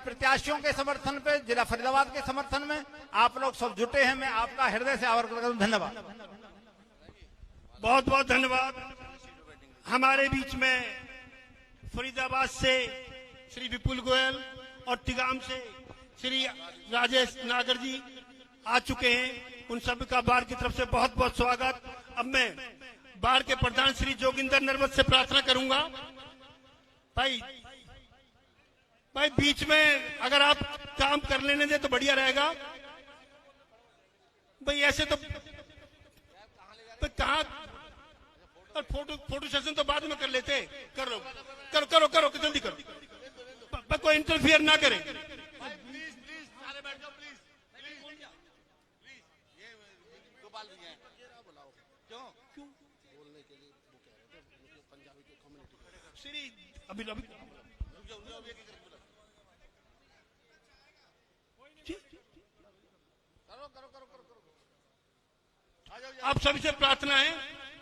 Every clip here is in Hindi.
प्रत्याशियों के समर्थन पे, जिला फरीदाबाद के समर्थन में आप लोग सब जुटे हैं। मैं आपका हृदय से आभार करता हूं। धन्यवाद। बहुत बहुत धन्यवाद। हमारे बीच में फरीदाबाद से श्री विपुल गोयल और तिगाम से श्री राजेश नागर जी आ चुके हैं। उन सभी का बार की तरफ से बहुत बहुत स्वागत। अब मैं बार के प्रधान श्री जोगिंदर नरवत से प्रार्थना करूंगा। भाई बीच में अगर आप काम कर लेने दे तो बढ़िया रहेगा। भाई ऐसे तो कहा फोटो सेशन तो बाद में कर लेते। करो करो करो करो जल्दी करो। कोई इंटरफियर ना करे। श्री अभी आप सभी से प्रार्थना है,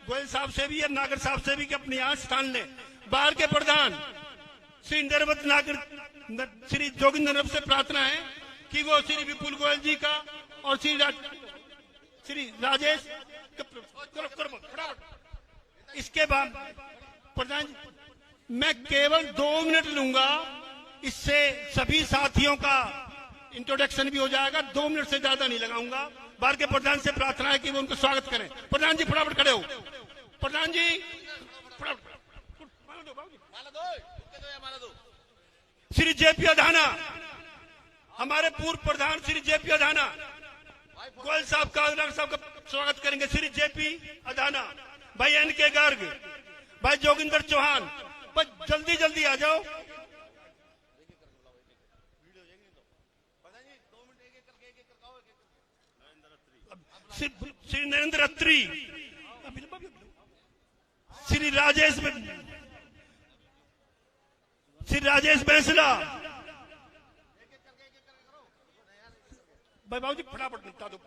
गोयल साहब से भी और नागर साहब से भी कि अपने यहाँ स्थान लें। बार के प्रधान श्री नरवत नागर श्री जोगिंदर नरवत से प्रार्थना है कि वो श्री विपुल गोयल जी का और श्री राजेश इसके बाद प्रधान जी मैं केवल 2 मिनट लूंगा, इससे सभी साथियों का इंट्रोडक्शन भी हो जाएगा। 2 मिनट से ज्यादा नहीं लगाऊंगा। बार के प्रधान से प्रार्थना है कि वो उनको स्वागत करें। प्रधान जी फटाफट खड़े हो। प्रधान जी श्री जेपी अधाना, हमारे पूर्व प्रधान श्री जेपी अधाना, गोयल साहब का स्वागत करेंगे। श्री जेपी अधाना, भाई एन के गर्ग, भाई जोगिंदर चौहान, बस जल्दी जल्दी आ जाओ। श्री नरेंद्र अत्री, श्री राजेश बैंसला, भाई बाबू जी फटाफट निपटा दो।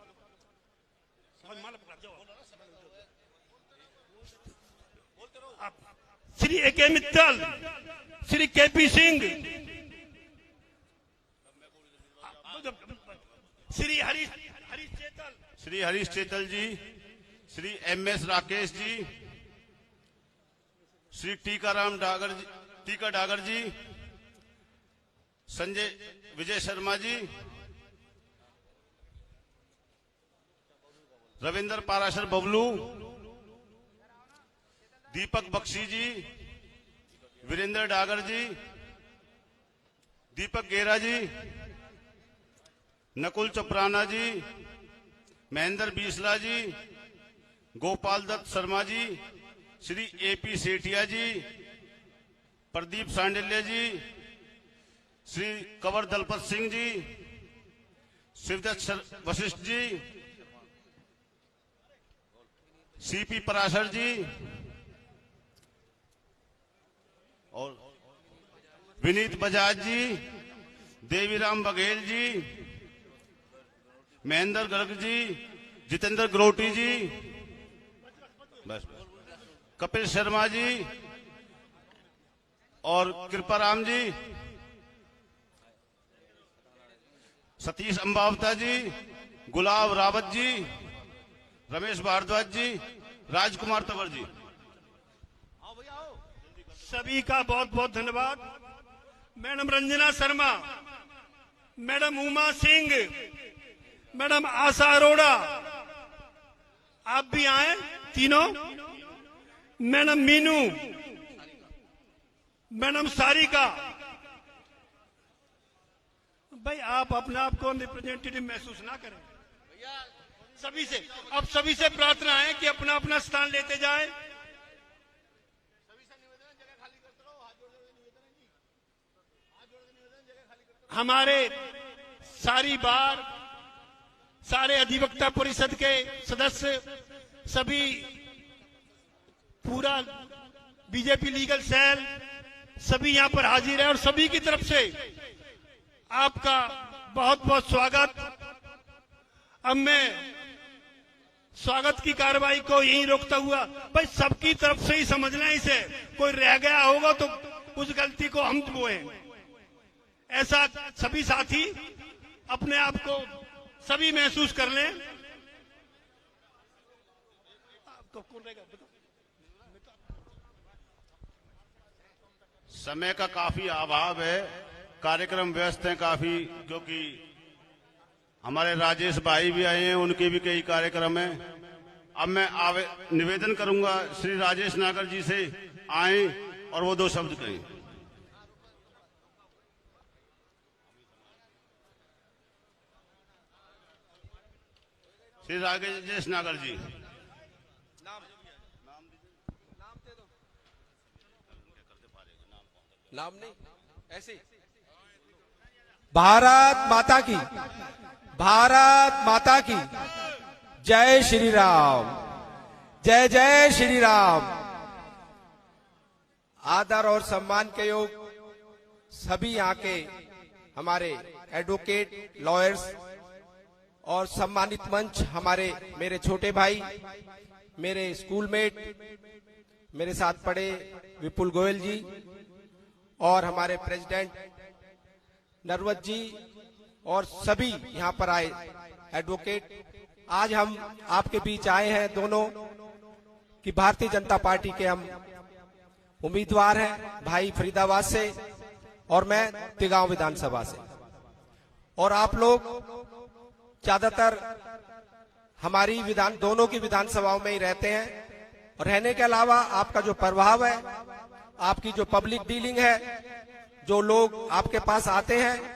श्री ए.के. मित्तल, श्री के.पी. सिंह, श्री हरीश चेतल जी, श्री एम.एस. राकेश जी, श्री टीका डागर जी, संजय विजय शर्मा जी, रविंद्र पाराशर बबलू, दीपक बख्शी जी, वीरेंद्र डागर जी, दीपक गेरा जी, नकुल चपराना जी, महेंद्र बीसला जी, गोपाल दत्त शर्मा जी, श्री ए.पी. सेठिया जी, प्रदीप सांडिल्य जी, श्री कंवर दलपत सिंह जी, शिवदत्त वशिष्ठ जी, सीपी पराशर जी और विनीत बजाज जी, देवीराम बघेल जी, महेंद्र गर्ग जी, जितेंद्र ग्रोटी जी, बस कपिल शर्मा जी और कृपाराम जी, सतीश अंबावता जी, गुलाब रावत जी, रमेश भारद्वाज जी, राजकुमार तंवर जी। सभी का बहुत बहुत धन्यवाद। Madam Ranjana Sharma, madam Uma Singh, madam Asha Arora, आप भी आए तीनों। Madam Meenu, madam Sarika. भाई आप अपने आप को रिप्रेजेंटेटिव महसूस ना करें। सभी से प्रार्थना है कि अपना अपना स्थान लेते जाए। हमारे सारी बार सारे अधिवक्ता परिषद के सदस्य, सभी पूरा बीजेपी लीगल सेल, सभी यहां पर हाजिर है और सभी की तरफ से आपका बहुत बहुत स्वागत। अब मैं स्वागत की कार्रवाई को यहीं रोकता हुआ, भाई सबकी तरफ से ही समझना, इसे कोई रह गया होगा तो उस गलती को हम बोए। ऐसा सभी साथी अपने आप को सभी महसूस कर लें। आपको कौन रहेगा बताओ। समय का काफी अभाव है, कार्यक्रम व्यस्त हैं काफी, क्योंकि हमारे राजेश भाई भी आए हैं, उनके भी कई कार्यक्रम हैं। अब मैं निवेदन करूंगा श्री राजेश नागर जी से आए और वो 2 शब्द कहें। श्री राजेश नागर जी। नाम नहीं, ऐसे भारत माता की, भारत माता की जय श्री राम, जय जय श्री राम। आदर और सम्मान के योग सभी यहाँ के हमारे एडवोकेट, लॉयर्स और सम्मानित मंच, हमारे मेरे छोटे भाई, मेरे स्कूलमेट, मेरे साथ पढ़े विपुल गोयल जी और हमारे प्रेसिडेंट नरवत जी और सभी यहाँ पर आए एडवोकेट। आज हम आपके बीच आए हैं दोनों कि भारतीय जनता पार्टी के हम उम्मीदवार हैं, भाई फरीदाबाद से और मैं तिगांव विधानसभा से। और आप लोग ज्यादातर हमारी दोनों की विधानसभाओं में ही रहते हैं, और रहने के अलावा आपका जो प्रभाव है, आपकी जो पब्लिक डीलिंग है, जो लोग आपके पास आते हैं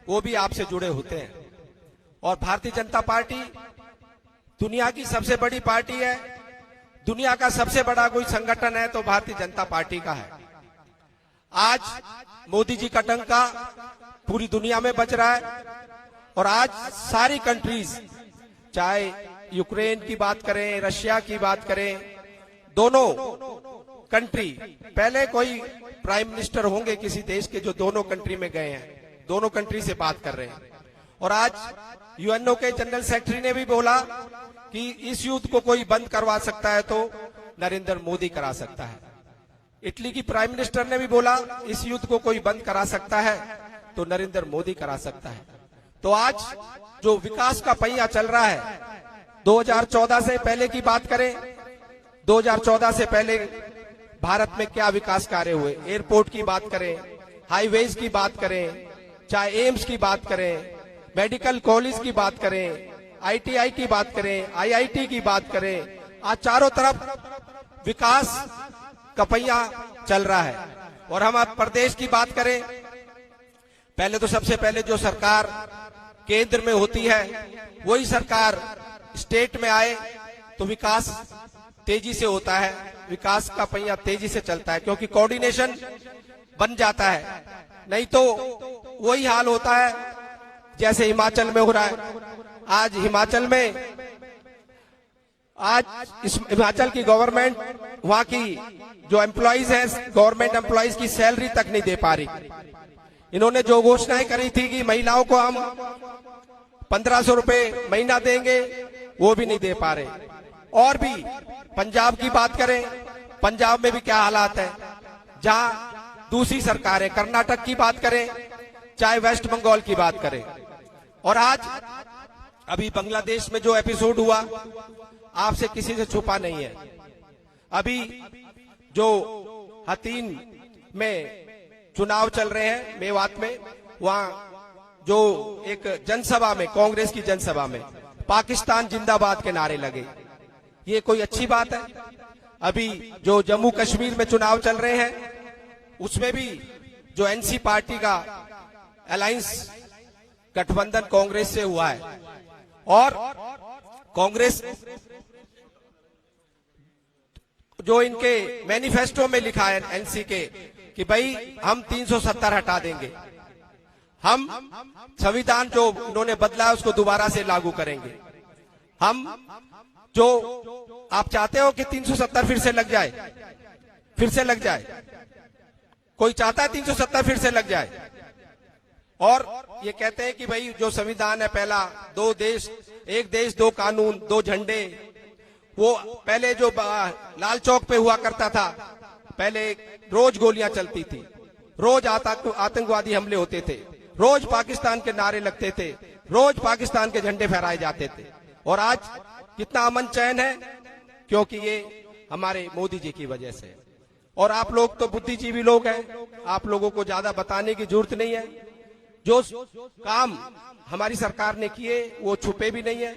वो भी आपसे जुड़े होते हैं। और भारतीय जनता पार्टी दुनिया की सबसे बड़ी पार्टी है, दुनिया का सबसे बड़ा कोई संगठन है तो भारतीय जनता पार्टी का है। आज मोदी जी का डंका पूरी दुनिया में बज रहा है, और आज सारी कंट्रीज, चाहे यूक्रेन की बात करें, रशिया की बात करें, दोनों कंट्री, पहले कोई प्राइम मिनिस्टर होंगे किसी देश के जो दोनों कंट्री में गए हैं, दोनों कंट्री से बात कर रहे हैं। और आज यूएनओ के जनरल सेक्रेटरी ने भी बोला कि इस युद्ध को कोई बंद करवा सकता है तो नरेंद्र मोदी करा सकता है। इटली की प्राइम मिनिस्टर ने भी बोला इस युद्ध को कोई बंद करा सकता है तो नरेंद्र मोदी करा सकता है। तो आज जो विकास का पहिया चल रहा है, 2014 से पहले की बात करें, 2014 से पहले भारत में क्या विकास कार्य हुए, एयरपोर्ट की बात करें, हाईवेज की बात करें, चाहे एम्स की बात करें, मेडिकल कॉलेज की बात करें, आईटीआई की बात करें, आईआईटी की बात करें, आज चारों तरफ विकास का पहिया चल रहा है। और हम अब प्रदेश की बात करें, पहले तो सबसे पहले जो सरकार केंद्र में होती है वही सरकार स्टेट में आए तो विकास तेजी से होता है, विकास का पहिया तेजी से चलता है, क्योंकि कोऑर्डिनेशन बन जाता है। नहीं तो वही हाल होता है जैसे हिमाचल में हो रहा है। आज हिमाचल में, आज हिमाचल की गवर्नमेंट, वहां की जो एम्प्लॉइज हैं, गवर्नमेंट एम्प्लॉइज की सैलरी तक नहीं दे पा रही। इन्होंने जो घोषणाएं करी थी कि महिलाओं को हम 1500 रुपए महीना देंगे, वो भी नहीं दे पा रहे। और भी पंजाब की बात करें, पंजाब में भी क्या हालात है, जहां दूसरी सरकार है। कर्नाटक की बात करें, चाहे वेस्ट बंगाल की बात करें। और आज अभी बांग्लादेश में जो एपिसोड हुआ, आपसे किसी से छुपा नहीं है। अभी जो हतीन में चुनाव चल रहे हैं मेवात में, वहां जो एक जनसभा में, कांग्रेस की जनसभा में पाकिस्तान जिंदाबाद के नारे लगे, ये कोई अच्छी बात है? अभी जो जम्मू कश्मीर में चुनाव चल रहे हैं, उसमें भी जो एनसी पार्टी का अलायंस गठबंधन कांग्रेस से हुआ है, और कांग्रेस जो इनके मैनिफेस्टो में लिखा है एनसी के कि भाई हम 370 हटा देंगे, हम संविधान जो उन्होंने बदला है उसको दोबारा से लागू करेंगे। हम जो आप चाहते हो कि 370 फिर से लग जाए, फिर से लग जाए, कोई चाहता है 370 फिर से लग जाए? और ये कहते हैं कि भाई जो संविधान है पहला, 2 देश, 1 देश 2 कानून 2 झंडे, वो पहले जो लाल चौक पे हुआ करता था, पहले रोज गोलियां चलती थी, रोज आतंकवादी हमले होते थे। रोज पाकिस्तान के नारे लगते थे, रोज पाकिस्तान के झंडे फहराए जाते थे। और आज कितना अमन चैन है, क्योंकि ये हमारे मोदी जी की वजह से। और आप लोग तो बुद्धिजीवी लोग हैं, आप लोगों को ज्यादा बताने की जरूरत नहीं है। जो काम हमारी सरकार ने किए वो छुपे भी नहीं है,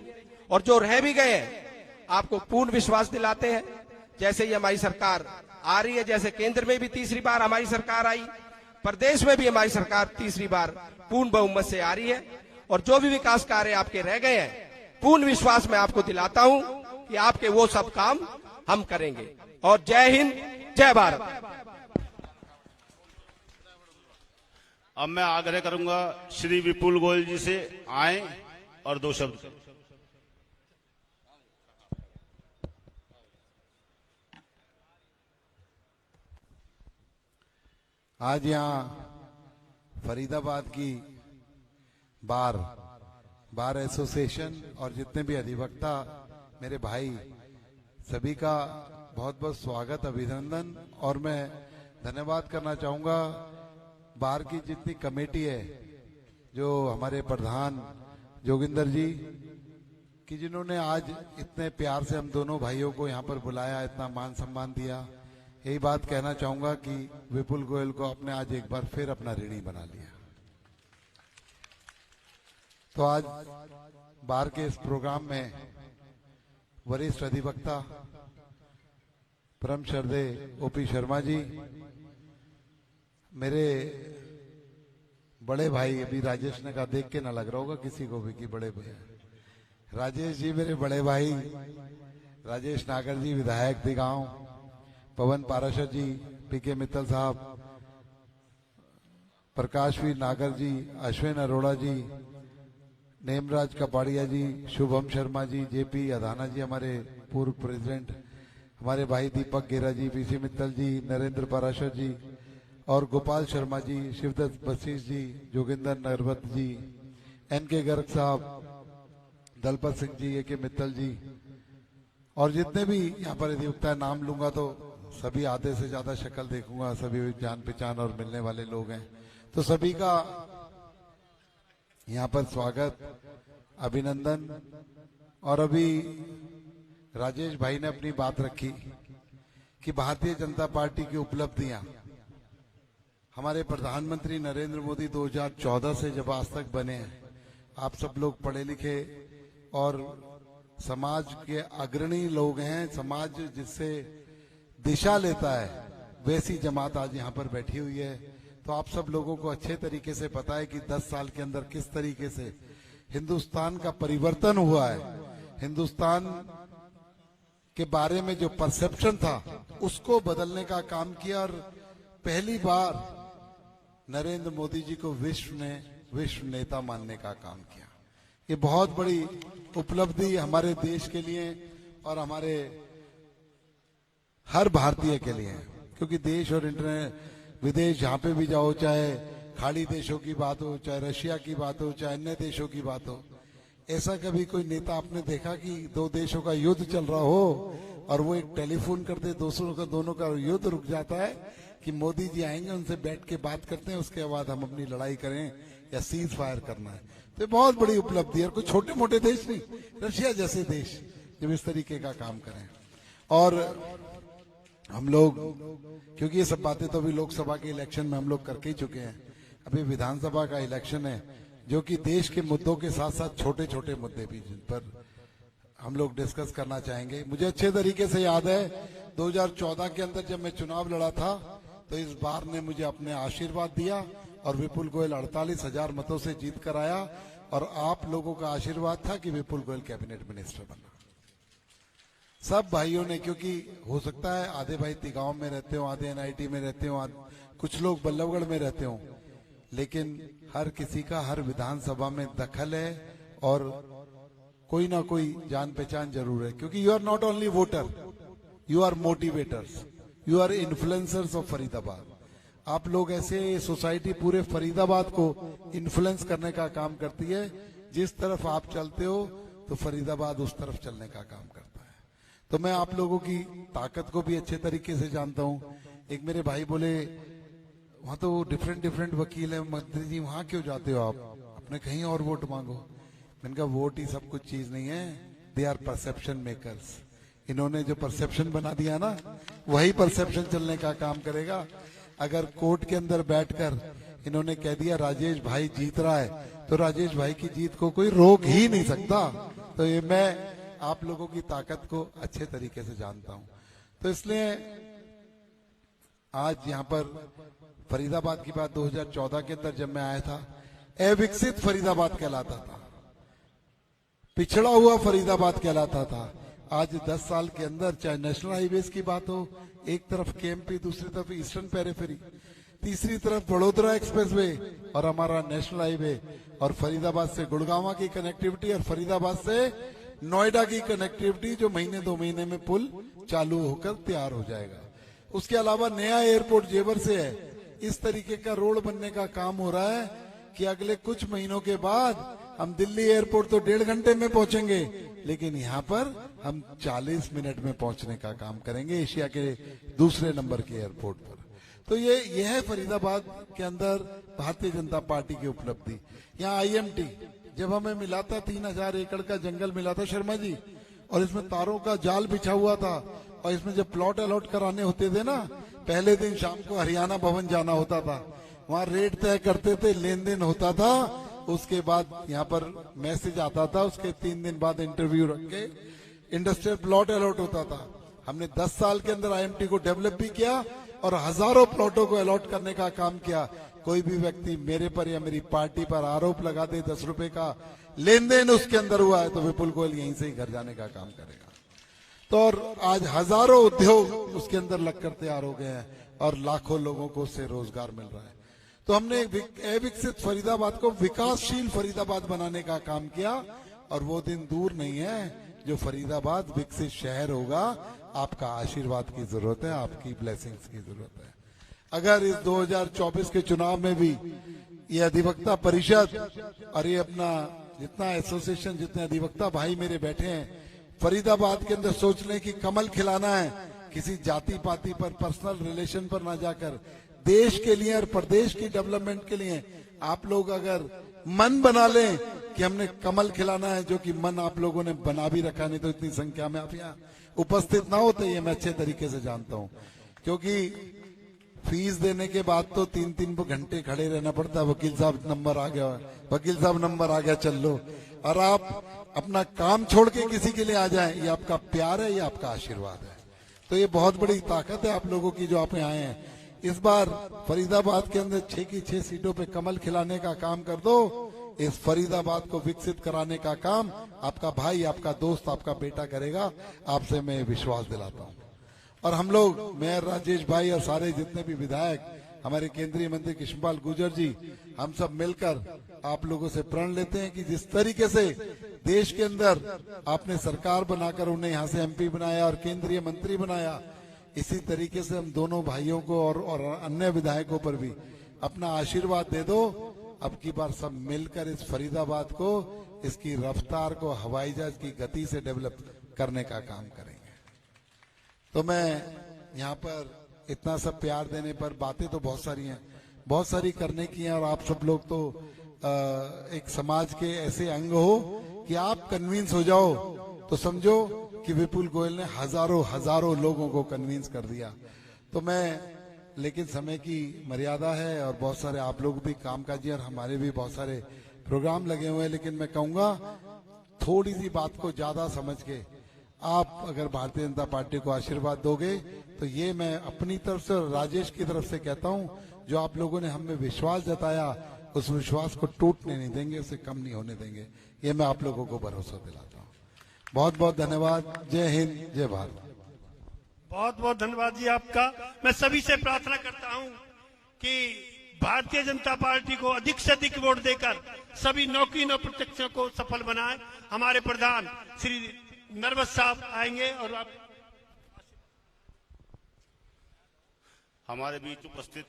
और जो रह भी गए हैं आपको पूर्ण विश्वास दिलाते हैं। जैसे ही हमारी सरकार आ रही है, जैसे केंद्र में भी तीसरी बार हमारी सरकार आई, प्रदेश में भी हमारी सरकार तीसरी बार पूर्ण बहुमत से आ रही है, और जो भी विकास कार्य आपके रह गए हैं, पूर्ण विश्वास मैं आपको दिलाता हूं कि आपके वो सब काम हम करेंगे। और जय हिंद, जय भारत। अब मैं आग्रह करूंगा श्री विपुल गोयल जी से आए और दो शब्द। आज यहाँ फरीदाबाद की बार एसोसिएशन और जितने भी अधिवक्ता मेरे भाई, सभी का बहुत बहुत स्वागत, अभिनंदन। और मैं धन्यवाद करना चाहूंगा बार की जितनी कमेटी है, जो हमारे प्रधान जोगिंदर जी कि जिन्होंने आज इतने प्यार से हम दोनों भाइयों को यहाँ पर बुलाया, इतना मान सम्मान दिया। यही बात कहना चाहूंगा कि विपुल गोयल को आपने आज एक बार फिर अपना ऋणी बना लिया। तो आज बार के इस प्रोग्राम में वरिष्ठ अधिवक्ता परम श्रद्धेय ओपी शर्मा जी, मेरे बड़े भाई, अभी राजेश ने कहा देख के ना लग रहा होगा किसी को भी कि बड़े भैया, राजेश जी मेरे बड़े भाई, राजेश नागर जी विधायक दिगांव, पवन पाराशर जी, पीके मित्तल साहब, प्रकाशवीर नागर जी, अश्विन अरोड़ा जी, नेमराज कपाड़िया जी, शुभम शर्मा जी, जेपी अधाना जी, हमारे पूर्व प्रेसिडेंट, हमारे भाई दीपक गेरा जी, पीसी मित्तल जी, नरेंद्र पाराशर जी और गोपाल शर्मा जी, शिवदत्त बसीस जी, जोगिंदर नरवत जी, एनके गर्ग साहब, दलपत सिंह जी, ए के मित्तल जी, और जितने भी यहाँ पर अधिवक्ता नाम लूंगा तो सभी आधे से ज्यादा शक्ल देखूंगा, सभी जान पहचान और मिलने वाले लोग हैं। तो सभी का यहाँ पर स्वागत, अभिनंदन। और अभी राजेश भाई ने अपनी बात रखी कि भारतीय जनता पार्टी की उपलब्धियां, हमारे प्रधानमंत्री नरेंद्र मोदी 2014 से जब आज तक बने हैं, आप सब लोग पढ़े लिखे और समाज के अग्रणी लोग हैं, समाज जिससे दिशा लेता है, वैसी जमात आज यहाँ पर बैठी हुई है। तो आप सब लोगों को अच्छे तरीके से पता है कि 10 साल के अंदर किस तरीके से हिंदुस्तान का परिवर्तन हुआ है। हिंदुस्तान के बारे में जो परसेप्शन था उसको बदलने का काम किया, और पहली बार नरेंद्र मोदी जी को विश्व नेता मानने का काम किया। ये बहुत बड़ी उपलब्धि हमारे देश के लिए और हमारे हर भारतीय के लिए, क्योंकि देश और विदेश जहां पे भी जाओ, चाहे खाड़ी देशों की बात हो, चाहे रशिया की बात हो, चाहे अन्य देशों की बात हो, ऐसा कभी कोई नेता आपने देखा कि दो देशों का युद्ध चल रहा हो और वो एक टेलीफोन करते दोनों का युद्ध रुक जाता है कि मोदी जी आएंगे, उनसे बैठ के बात करते हैं, उसके बाद हम अपनी लड़ाई करें या सीज फायर करना है। तो बहुत बड़ी उपलब्धि है, और कोई छोटे मोटे देश नहीं, रशिया जैसे देश जब इस तरीके का काम करें। और हम लोग, क्योंकि ये सब बातें तो अभी लोकसभा के इलेक्शन में हम लोग करके ही चुके हैं, अभी विधानसभा का इलेक्शन है, जो कि देश के मुद्दों के साथ साथ छोटे छोटे मुद्दे भी, जिन पर हम लोग डिस्कस करना चाहेंगे। मुझे अच्छे तरीके से याद है 2014 के अंदर जब मैं चुनाव लड़ा था, तो इस बार ने मुझे अपने आशीर्वाद दिया और विपुल गोयल 48,000 मतों से जीत कर आया, और आप लोगों का आशीर्वाद था कि विपुल गोयल कैबिनेट मिनिस्टर बना। सब भाइयों ने, क्योंकि हो सकता है आधे भाई तिगांव में रहते हो, आधे एनआईटी में रहते हो, कुछ लोग बल्लभगढ़ में रहते हो, लेकिन हर किसी का हर विधानसभा में दखल है और कोई ना कोई जान पहचान जरूर है। क्योंकि you are not only voter, you are motivators, you are influencers of Faridabad. आप लोग ऐसे, सोसाइटी पूरे फरीदाबाद को इन्फ्लुएंस करने का काम करती है। जिस तरफ आप चलते हो तो फरीदाबाद उस तरफ चलने का काम करता है। तो मैं आप लोगों की ताकत को भी अच्छे तरीके से जानता हूं। एक मेरे भाई बोले वहां तो डिफरेंट डिफरेंट वकील है, मंत्री जी वहां क्यों जाते हो आप, अपने कहीं और वोट मांगो। मैंने कहा वोट ही सब कुछ चीज नहीं है, दे आर परसेप्शन मेकर्स। इन्होंने जो परसेप्शन बना दिया ना, वही परसेप्शन चलने का काम करेगा। अगर कोर्ट के अंदर बैठकर इन्होंने कह दिया राजेश भाई जीत रहा है, तो राजेश भाई की जीत को कोई रोक ही नहीं सकता। तो ये मैं आप लोगों की ताकत को अच्छे तरीके से जानता हूं। तो इसलिए आज यहाँ पर फरीदाबाद की बात 2014 के अंदर जब मैं आया था, अविकसित फरीदाबाद कहलाता था, पिछड़ा हुआ फरीदाबाद कहलाता था। आज 10 साल के अंदर चाहे नेशनल हाईवेज की बात हो, एक तरफ केएमपी, दूसरी तरफ ईस्टर्न पेरिफेरी, तीसरी तरफ बड़ोदरा एक्सप्रेसवे और हमारा नेशनल हाईवे, और फरीदाबाद से गुड़गांव की कनेक्टिविटी, और फरीदाबाद से नोएडा की कनेक्टिविटी जो महीने 2 महीने में पुल चालू होकर तैयार हो जाएगा। उसके अलावा नया एयरपोर्ट जेवर से है। इस तरीके का रोड बनने का काम हो रहा है कि अगले कुछ महीनों के बाद हम दिल्ली एयरपोर्ट तो 1.5 घंटे में पहुंचेंगे, लेकिन यहाँ पर हम 40 मिनट में पहुंचने का काम करेंगे एशिया के दूसरे नंबर के एयरपोर्ट पर। तो ये है फरीदाबाद के अंदर भारतीय जनता पार्टी की उपलब्धि। यहाँ आईएमटी जब हमें मिला था, 3000 एकड़ का जंगल मिला था शर्मा जी, और इसमें तारों का जाल बिछा हुआ था, और इसमें जब प्लॉट अलॉट कराने होते थे ना, पहले दिन शाम को हरियाणा भवन जाना होता था, वहां रेट तय करते थे, लेन देन होता था, उसके बाद यहाँ पर मैसेज आता था, उसके 3 दिन बाद इंटरव्यू रख के इंडस्ट्रियल प्लॉट अलॉट होता था। हमने 10 साल के अंदर आईएमटी को डेवलप भी किया और हजारों प्लॉटों को अलॉट करने का काम किया। कोई भी व्यक्ति मेरे पर या मेरी पार्टी पर आरोप लगा दे 10 रुपए का लेन देन उसके अंदर हुआ है, तो विपुल गोयल यहीं से ही घर जाने का काम करेगा। तो और आज हजारों उद्योग उसके अंदर लगकर तैयार हो गए हैं और लाखों लोगों को उससे रोजगार मिल रहा है। तो हमने अविकसित फरीदाबाद को विकासशील फरीदाबाद बनाने का काम किया, और वो दिन दूर नहीं है जो फरीदाबाद विकसित शहर होगा। आपका आशीर्वाद की जरूरत है, आपकी ब्लेसिंग्स की जरूरत है। अगर इस 2024 के चुनाव में भी ये अधिवक्ता परिषद और ये अपना जितना एसोसिएशन, जितने अधिवक्ता भाई मेरे बैठे हैं, फरीदाबाद के अंदर सोच लें कि कमल खिलाना है, किसी जाति पाति पर, पर्सनल रिलेशन पर ना जाकर देश के लिए और प्रदेश की डेवलपमेंट के लिए आप लोग अगर मन बना लें कि हमने कमल खिलाना है, जो कि मन आप लोगों ने बना भी रखा, नहीं तो इतनी संख्या में आप यहाँ उपस्थित ना होते, ये मैं अच्छे तरीके से जानता हूँ। क्योंकि फीस देने के बाद तो 3-3 घंटे खड़े रहना पड़ता है, वकील साहब नंबर आ गया, वकील साहब नंबर आ गया, चल लो। और आप अपना काम छोड़ के किसी के लिए आ जाएं, ये आपका प्यार है, ये आपका आशीर्वाद है। तो ये बहुत बड़ी ताकत है आप लोगों की जो आप यहाँ आए हैं। इस बार फरीदाबाद के अंदर 6 की 6 सीटों पे कमल खिलाने का काम कर दो। इस फरीदाबाद को विकसित कराने का काम आपका भाई, आपका दोस्त, आपका बेटा करेगा, आपसे मैं विश्वास दिलाता हूँ। और हम लोग, मेयर राजेश भाई और सारे जितने भी विधायक, हमारे केंद्रीय मंत्री कृष्णपाल गुर्जर जी, हम सब मिलकर आप लोगों से प्रण लेते हैं कि जिस तरीके से देश के अंदर आपने सरकार बनाकर उन्हें यहाँ से एमपी बनाया और केंद्रीय मंत्री बनाया, इसी तरीके से हम दोनों भाइयों को और अन्य विधायकों पर भी अपना आशीर्वाद दे दो। अब की बार सब मिलकर इस फरीदाबाद को, इसकी रफ्तार को हवाई जहाज की गति से डेवलप करने का काम करेंगे। तो मैं यहाँ पर इतना सब प्यार देने पर, बातें तो बहुत सारी हैं, बहुत सारी करने की हैं, और आप सब लोग तो एक समाज के ऐसे अंग हो कि आप कन्विंस हो जाओ तो समझो कि विपुल गोयल ने हजारों लोगों को कन्विंस कर दिया। तो मैं, लेकिन समय की मर्यादा है और बहुत सारे आप लोग भी कामकाजी और हमारे भी बहुत सारे प्रोग्राम लगे हुए हैं, लेकिन मैं कहूंगा थोड़ी सी बात को ज्यादा समझ के आप अगर भारतीय जनता पार्टी को आशीर्वाद दोगे, तो ये मैं अपनी तरफ से और राजेश की तरफ से कहता हूं, जो आप लोगों ने हमें विश्वास जताया, उस विश्वास को टूटने नहीं देंगे, उसे कम नहीं होने देंगे। ये मैं आप लोगों को भरोसा दिलाता हूँ। बहुत बहुत धन्यवाद। जय हिंद, जय भारत। बहुत बहुत धन्यवाद जी आपका। मैं सभी से प्रार्थना करता हूं कि भारतीय जनता पार्टी को अधिक से अधिक वोट देकर सभी 9 की 9 प्रत्याशियों को सफल बनाएं। हमारे प्रधान श्री नरवत साहब आएंगे और आप हमारे बीच उपस्थित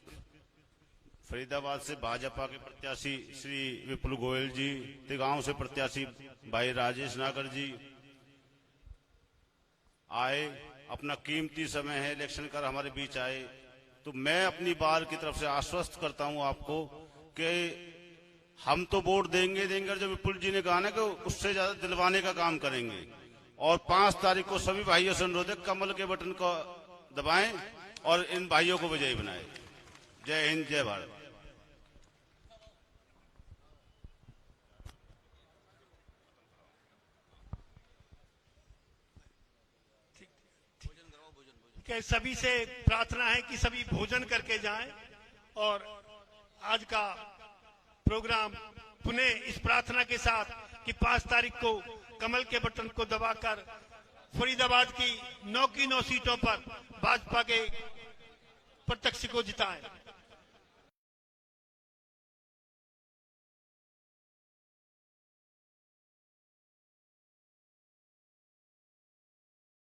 फरीदाबाद से भाजपा के प्रत्याशी श्री विपुल गोयल जी, तिगांव से प्रत्याशी भाई राजेश नागर जी आए, अपना कीमती समय है इलेक्शन कर हमारे बीच आए। तो मैं अपनी बार की तरफ से आश्वस्त करता हूं आपको कि हम तो वोट देंगे और जो विपुल जी ने कहा ना कि उससे ज्यादा दिलवाने का काम करेंगे। और 5 तारीख को सभी भाइयों से अनुरोध है, कमल के बटन को दबाएं और इन भाइयों को विजयी बनाएं। जय हिंद, जय भारत। कि सभी से प्रार्थना है कि सभी भोजन करके जाएं और आज का प्रोग्राम पुनः इस प्रार्थना के साथ कि 5 तारीख को कमल के बटन को दबाकर फरीदाबाद की 9 की 9 सीटों पर भाजपा के प्रत्यक्ष को जिताएं।